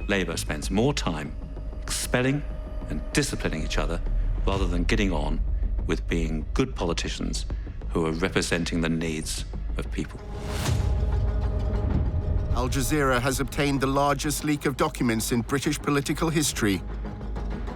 Labour spends more time expelling and disciplining each other rather than getting on with being good politicians who are representing the needs of people. Al Jazeera has obtained the largest leak of documents in British political history.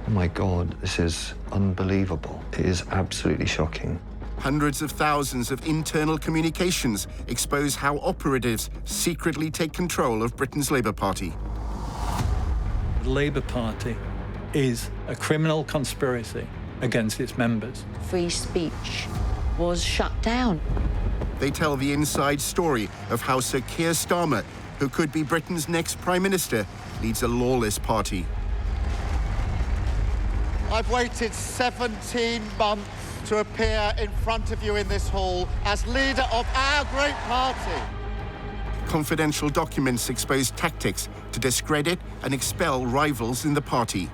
Oh my God, this is unbelievable. It is absolutely shocking. Hundreds of thousands of internal communications expose how operatives secretly take control of Britain's Labour Party. The Labour Party is a criminal conspiracy against its members. Free speech was shut down. They tell the inside story of how Sir Keir Starmer, who could be Britain's next Prime Minister, leads a lawless party. I've waited 17 months to appear in front of you in this hall as leader of our great party. Confidential documents expose tactics to discredit and expel rivals in the party.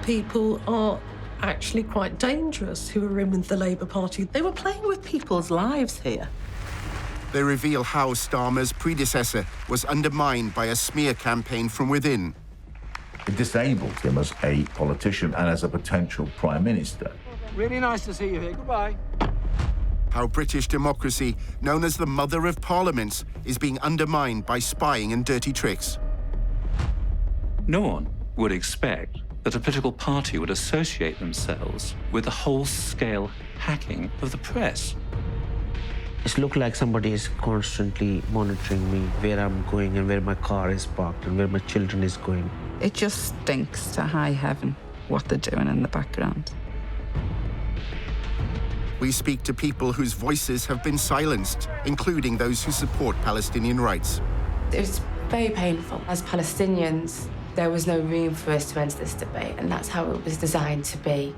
People are actually quite dangerous who are in with the Labour Party. They were playing with people's lives here. They reveal how Starmer's predecessor was undermined by a smear campaign from within. It disabled him as a politician and as a potential Prime Minister. Really nice to see you here. Goodbye. How British democracy, known as the mother of parliaments, is being undermined by spying and dirty tricks. No one would expect that a political party would associate themselves with the whole-scale hacking of the press. It looks like somebody is constantly monitoring me, where I'm going and where my car is parked and where my children is going. It just stinks to high heaven what they're doing in the background. We speak to people whose voices have been silenced, including those who support Palestinian rights. It's very painful. As Palestinians, there was no room for us to enter this debate, and that's how it was designed to be.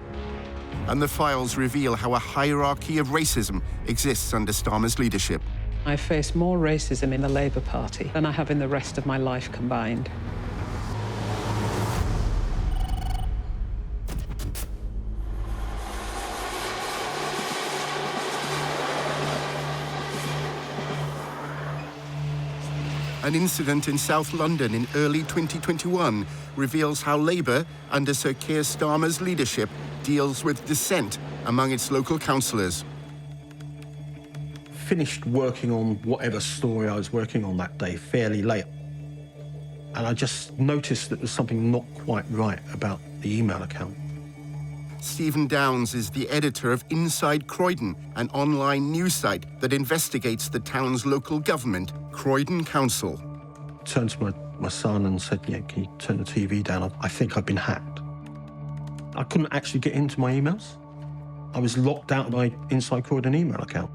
And the files reveal how a hierarchy of racism exists under Starmer's leadership. I face more racism in the Labour Party than I have in the rest of my life combined. An incident in South London in early 2021 reveals how Labour, under Sir Keir Starmer's leadership, deals with dissent among its local councillors. Finished working on whatever story I was working on that day fairly late. And I just noticed that there was something not quite right about the email account. Stephen Downes is the editor of Inside Croydon, an online news site that investigates the town's local government, Croydon Council. I turned to my son and said, "Yeah, can you turn the TV down? I think I've been hacked." I couldn't actually get into my emails. I was locked out of my Inside Croydon email account.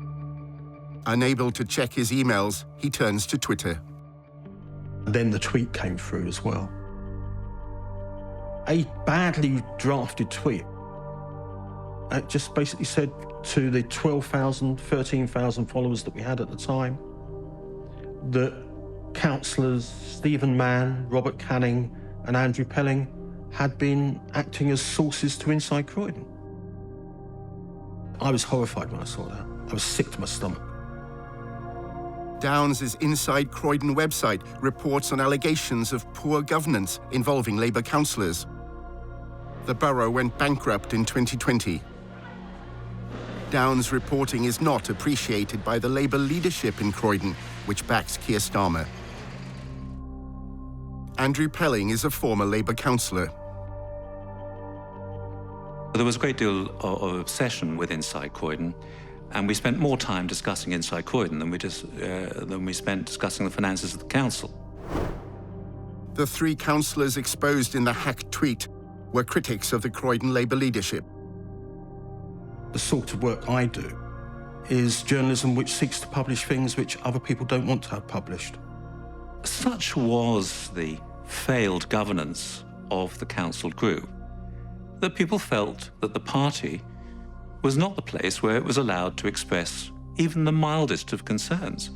Unable to check his emails, he turns to Twitter. Then the tweet came through as well. A badly drafted tweet. It just basically said to the 12,000, 13,000 followers that we had at the time that councillors Stephen Mann, Robert Canning and Andrew Pelling had been acting as sources to Inside Croydon. I was horrified when I saw that. I was sick to my stomach. Downes' Inside Croydon website reports on allegations of poor governance involving Labour councillors. The borough went bankrupt in 2020. Downes' reporting is not appreciated by the Labour leadership in Croydon, which backs Keir Starmer. Andrew Pelling is a former Labour councillor. There was a great deal of obsession with Inside Croydon, and we spent more time discussing Inside Croydon than we spent discussing the finances of the council. The three councillors exposed in the hacked tweet were critics of the Croydon Labour leadership. The sort of work I do is journalism which seeks to publish things which other people don't want to have published. Such was the failed governance of the council group that people felt that the party was not the place where it was allowed to express even the mildest of concerns.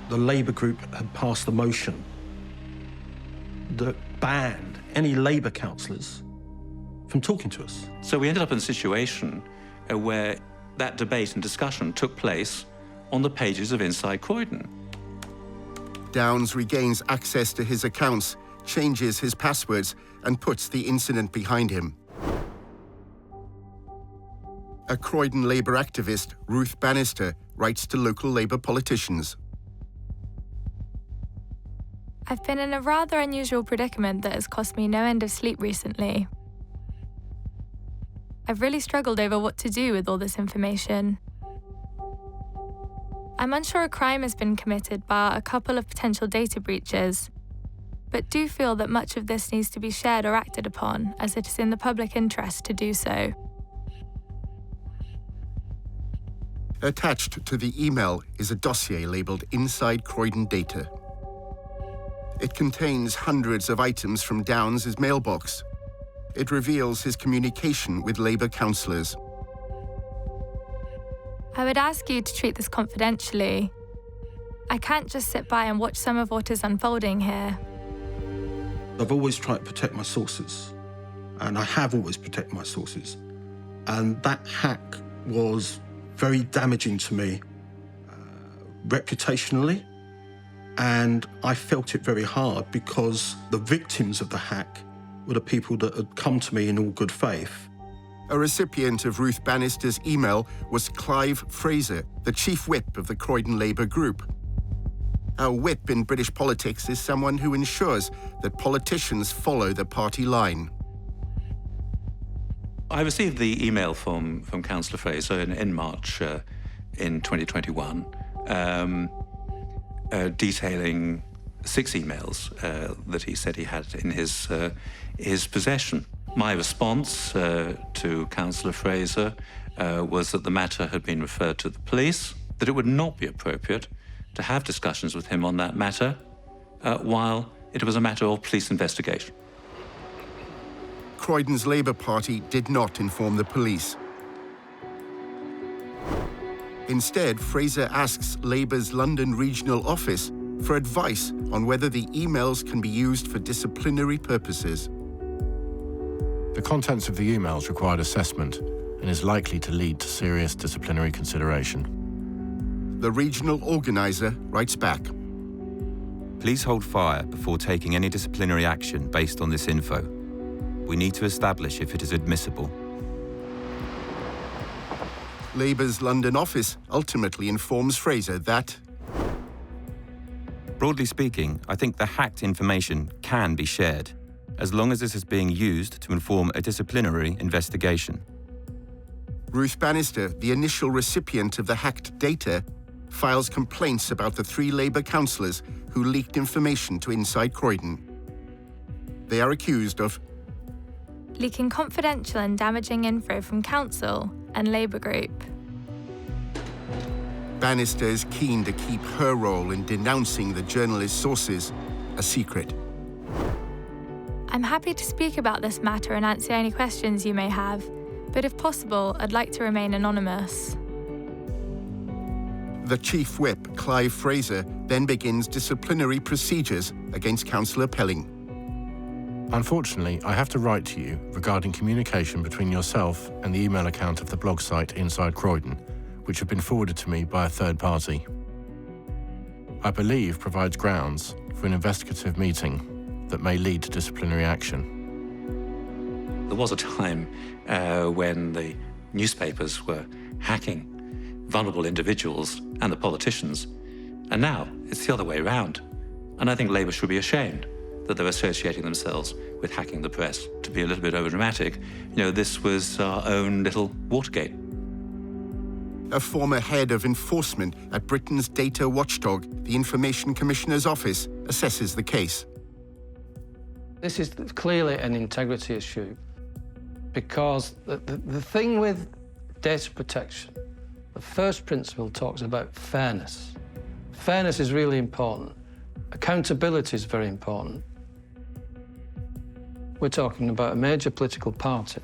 The Labour group had passed a motion that banned any Labour councillors from talking to us. So we ended up in a situation where that debate and discussion took place on the pages of Inside Croydon. Downes regains access to his accounts changes his passwords and puts the incident behind him. A Croydon Labour activist, Ruth Bannister, writes to local Labour politicians. I've been in a rather unusual predicament that has cost me no end of sleep recently. I've really struggled over what to do with all this information. I'm unsure a crime has been committed bar a couple of potential data breaches, but do feel that much of this needs to be shared or acted upon, as it is in the public interest to do so. Attached to the email is a dossier labelled Inside Croydon Data. It contains hundreds of items from Downes' mailbox. It reveals his communication with Labour councillors. I would ask you to treat this confidentially. I can't just sit by and watch some of what is unfolding here. I've always tried to protect my sources, and I have always protected my sources. And that hack was very damaging to me reputationally, and I felt it very hard because the victims of the hack were the people that had come to me in all good faith. A recipient of Ruth Bannister's email was Clive Fraser, the chief whip of the Croydon Labour group. A whip in British politics is someone who ensures that politicians follow the party line. I received the email from Councillor Fraser in March in 2021, detailing 6 emails that he said he had in his possession. My response to Councillor Fraser was that the matter had been referred to the police, that it would not be appropriate to have discussions with him on that matter while it was a matter of police investigation. Croydon's Labour Party did not inform the police. Instead, Fraser asks Labour's London regional office for advice on whether the emails can be used for disciplinary purposes. The contents of the emails required assessment and is likely to lead to serious disciplinary consideration. The regional organiser writes back. Please hold fire before taking any disciplinary action based on this info. We need to establish if it is admissible. Labour's London office ultimately informs Fraser that, broadly speaking, I think the hacked information can be shared, as long as this is being used to inform a disciplinary investigation. Ruth Bannister, the initial recipient of the hacked data, files complaints about the 3 Labour councillors who leaked information to Inside Croydon. They are accused of leaking confidential and damaging info from council and Labour group. Bannister is keen to keep her role in denouncing the journalist's sources a secret. I'm happy to speak about this matter and answer any questions you may have, but if possible, I'd like to remain anonymous. The chief whip, Clive Fraser, then begins disciplinary procedures against Councillor Pelling. Unfortunately, I have to write to you regarding communication between yourself and the email account of the blog site Inside Croydon, which have been forwarded to me by a third party. I believe provides grounds for an investigative meeting that may lead to disciplinary action. There was a time when the newspapers were hacking vulnerable individuals and the politicians, and now it's the other way around. And I think Labour should be ashamed that they're associating themselves with hacking the press. To be a little bit overdramatic, this was our own little Watergate. A former head of enforcement at Britain's data watchdog, the Information Commissioner's Office, assesses the case. This is clearly an integrity issue, because the thing with data protection, the first principle talks about fairness. Fairness is really important. Accountability is very important. We're talking about a major political party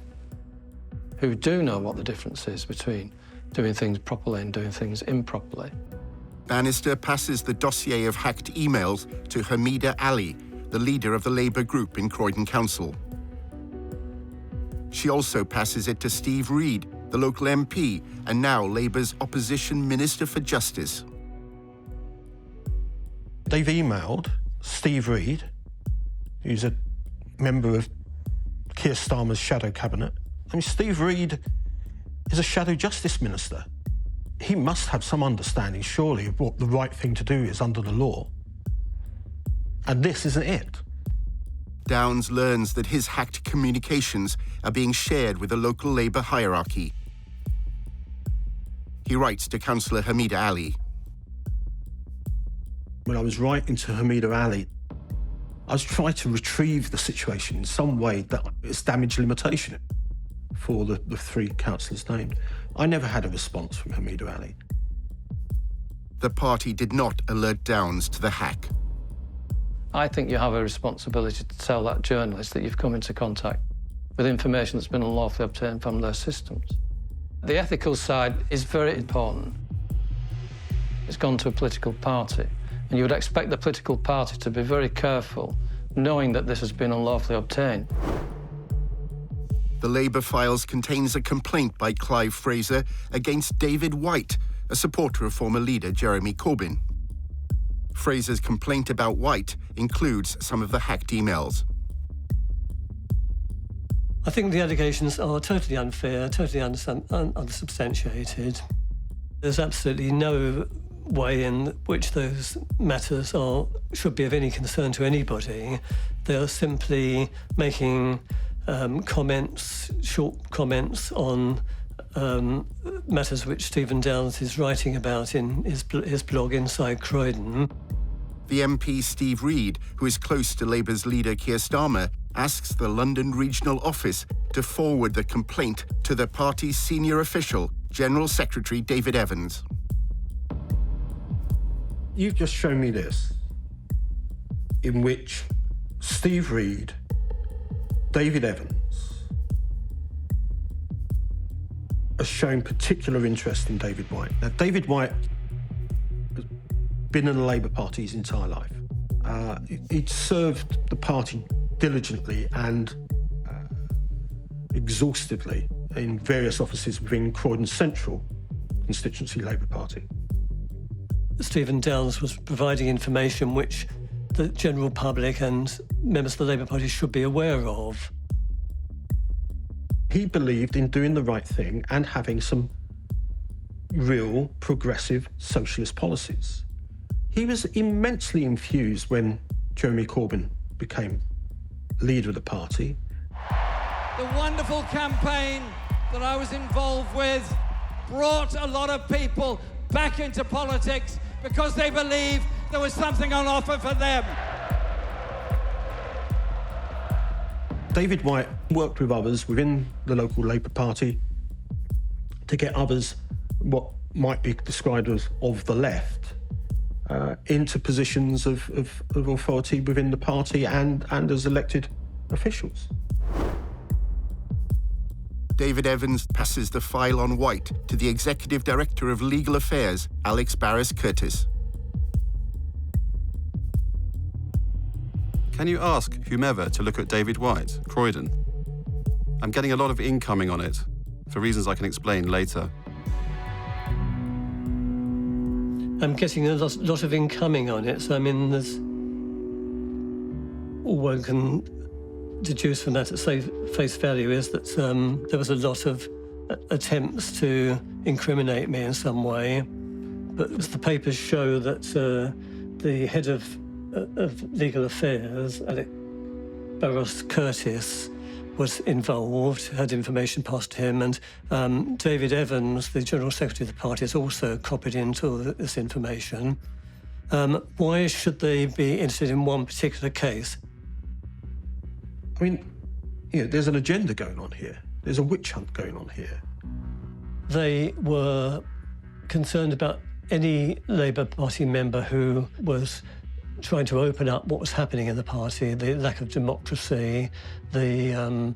who do know what the difference is between doing things properly and doing things improperly. Bannister passes the dossier of hacked emails to Hamida Ali, the leader of the Labour group in Croydon Council. She also passes it to Steve Reid, the local MP, and now Labour's opposition Minister for Justice. They've emailed Steve Reid, who's a member of Keir Starmer's shadow cabinet. I mean, Steve Reid is a shadow justice minister. He must have some understanding, surely, of what the right thing to do is under the law. And this isn't it. Downs learns that his hacked communications are being shared with the local Labour hierarchy. He writes to Councillor Hamida Ali. When I was writing to Hamida Ali, I was trying to retrieve the situation in some way that is damage limitation for the three councillors named. I never had a response from Hamida Ali. The party did not alert Downs to the hack. I think you have a responsibility to tell that journalist that you've come into contact with information that's been unlawfully obtained from their systems. The ethical side is very important. It's gone to a political party, and you would expect the political party to be very careful, knowing that this has been unlawfully obtained. The Labour files contains a complaint by Clive Fraser against David White, a supporter of former leader Jeremy Corbyn. Fraser's complaint about White includes some of the hacked emails. I think the allegations are totally unfair, totally unsubstantiated. There's absolutely no way in which those matters should be of any concern to anybody. They're simply making short comments on matters which Stephen Downs is writing about in his blog Inside Croydon. The MP Steve Reid, who is close to Labour's leader Keir Starmer, asks the London Regional Office to forward the complaint to the party's senior official, General Secretary David Evans. You've just shown me this, in which Steve Reid, David Evans, has shown particular interest in David White. Now, David White has been in the Labour Party his entire life. He'd served the party diligently and exhaustively in various offices within Croydon Central constituency Labour Party. Stephen Downs was providing information which the general public and members of the Labour Party should be aware of. He believed in doing the right thing and having some real progressive socialist policies. He was immensely infused when Jeremy Corbyn became leader of the party. The wonderful campaign that I was involved with brought a lot of people back into politics because they believed there was something on offer for them. David White worked with others within the local Labour Party to get others, what might be described as of the left, into positions of authority within the party and as elected officials. David Evans passes the file on White to the Executive Director of Legal Affairs, Alex Barris-Curtis. Can you ask whomever to look at David White, Croydon? I'm getting a lot of incoming on it, for reasons I can explain later. I'm getting a lot of incoming on it, so I mean, there's all one can deduce from that at face value is that there was a lot of attempts to incriminate me in some way, but as the papers show that the head of Legal Affairs, Alex Barris-Curtis, was involved, had information passed to him, and David Evans, the General Secretary of the party, is also copied into this information. Why should they be interested in one particular case? I mean, there's an agenda going on here. There's a witch hunt going on here. They were concerned about any Labour Party member who was trying to open up what was happening in the party, the lack of democracy, the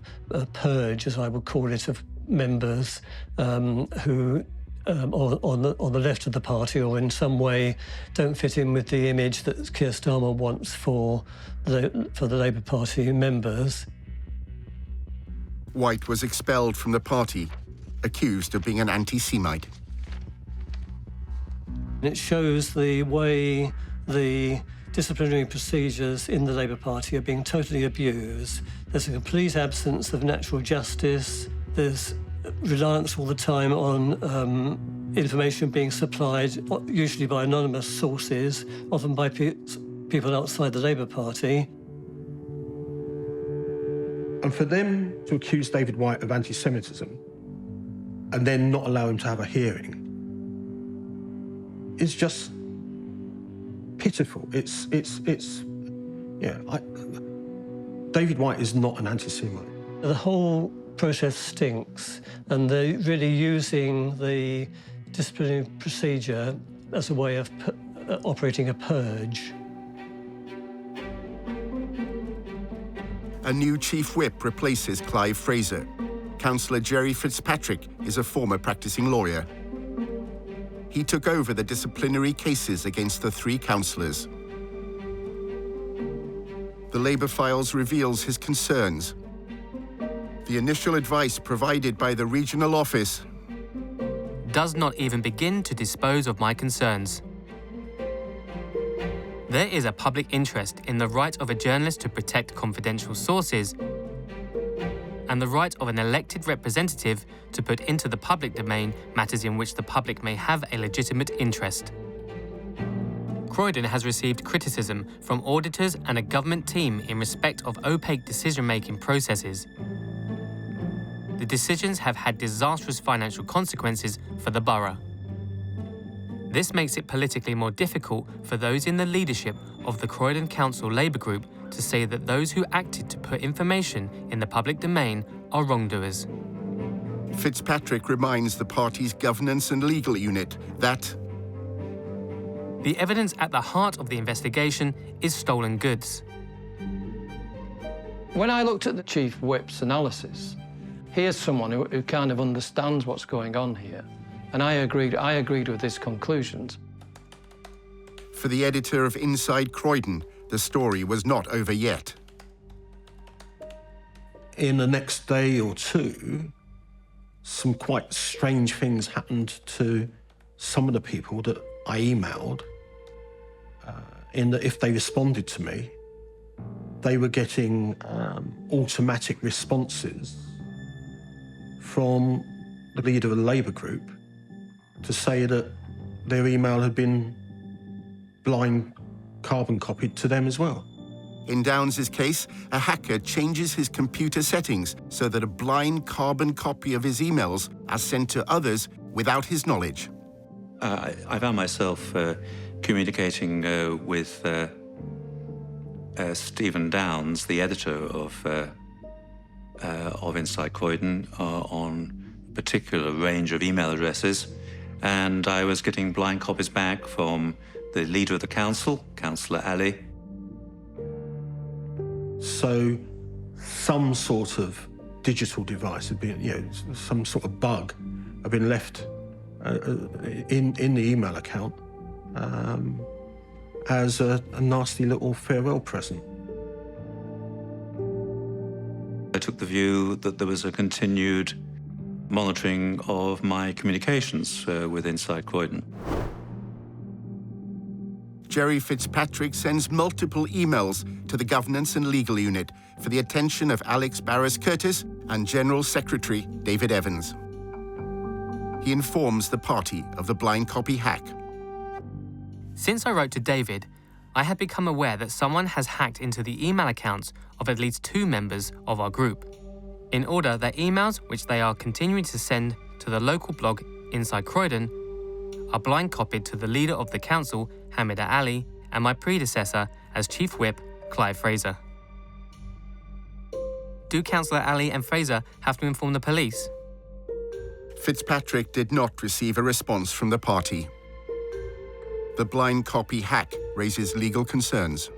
purge, as I would call it, of members who on the left of the party or in some way don't fit in with the image that Keir Starmer wants for the Labour Party members. White was expelled from the party, accused of being an anti-Semite. It shows the way the disciplinary procedures in the Labour Party are being totally abused. There's a complete absence of natural justice. There's reliance all the time on information being supplied, usually by anonymous sources, often by people outside the Labour Party. And for them to accuse David White of anti-Semitism and then not allow him to have a hearing is just pitiful. David White is not an anti-Semite. The whole process stinks, and they're really using the disciplinary procedure as a way of operating a purge. A new chief whip replaces Clive Fraser. Councillor Jerry Fitzpatrick is a former practicing lawyer. He took over the disciplinary cases against the 3 councillors. The Labour Files reveals his concerns. The initial advice provided by the regional office does not even begin to dispose of my concerns. There is a public interest in the right of a journalist to protect confidential sources and the right of an elected representative to put into the public domain matters in which the public may have a legitimate interest. Croydon has received criticism from auditors and a government team in respect of opaque decision-making processes. The decisions have had disastrous financial consequences for the borough. This makes it politically more difficult for those in the leadership of the Croydon Council Labour Group to say that those who acted to put information in the public domain are wrongdoers. Fitzpatrick reminds the party's governance and legal unit that the evidence at the heart of the investigation is stolen goods. When I looked at the Chief Whip's analysis, here's someone who kind of understands what's going on here, and I agreed with his conclusions. For the editor of Inside Croydon, the story was not over yet. In the next day or two, some quite strange things happened to some of the people that I emailed, in that if they responded to me, they were getting automatic responses from the leader of the Labour group to say that their email had been blind carbon copied to them as well. In Downes's case, a hacker changes his computer settings so that a blind carbon copy of his emails are sent to others without his knowledge. I found myself communicating with Stephen Downes, the editor of Inside Croydon, on a particular range of email addresses, and I was getting blind copies back from the leader of the council, Councillor Ali. So some sort of digital device had been, some sort of bug had been left in the email account as a nasty little farewell present. I took the view that there was a continued monitoring of my communications with Inside Croydon. Jerry Fitzpatrick sends multiple emails to the Governance and Legal Unit for the attention of Alex Barras-Curtis and General Secretary David Evans. He informs the party of the blind copy hack. Since I wrote to David, I had become aware that someone has hacked into the email accounts of at least 2 members of our group, in order that emails which they are continuing to send to the local blog Inside Croydon are blind copied to the leader of the council, Hamida Ali, and my predecessor as Chief Whip, Clive Fraser. Do Councillor Ali and Fraser have to inform the police? Fitzpatrick did not receive a response from the party. The blind copy hack raises legal concerns.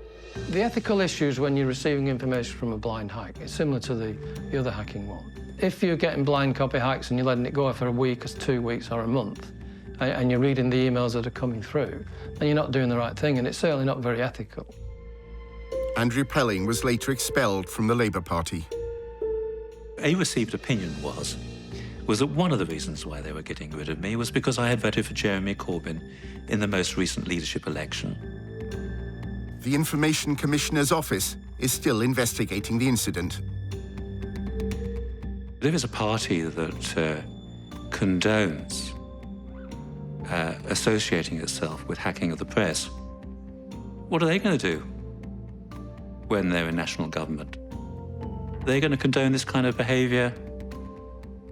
The ethical issues when you're receiving information from a blind hack is similar to the other hacking one. If you're getting blind copy hacks and you're letting it go for a week or 2 weeks or a month, and you're reading the emails that are coming through, then you're not doing the right thing, and it's certainly not very ethical. Andrew Pelling was later expelled from the Labour Party. A received opinion was that one of the reasons why they were getting rid of me was because I had voted for Jeremy Corbyn in the most recent leadership election. the Information Commissioner's office is still investigating the incident. If it's a party that condones associating itself with hacking of the press, what are they going to do when they're in national government? Are they going to condone this kind of behaviour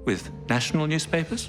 with national newspapers?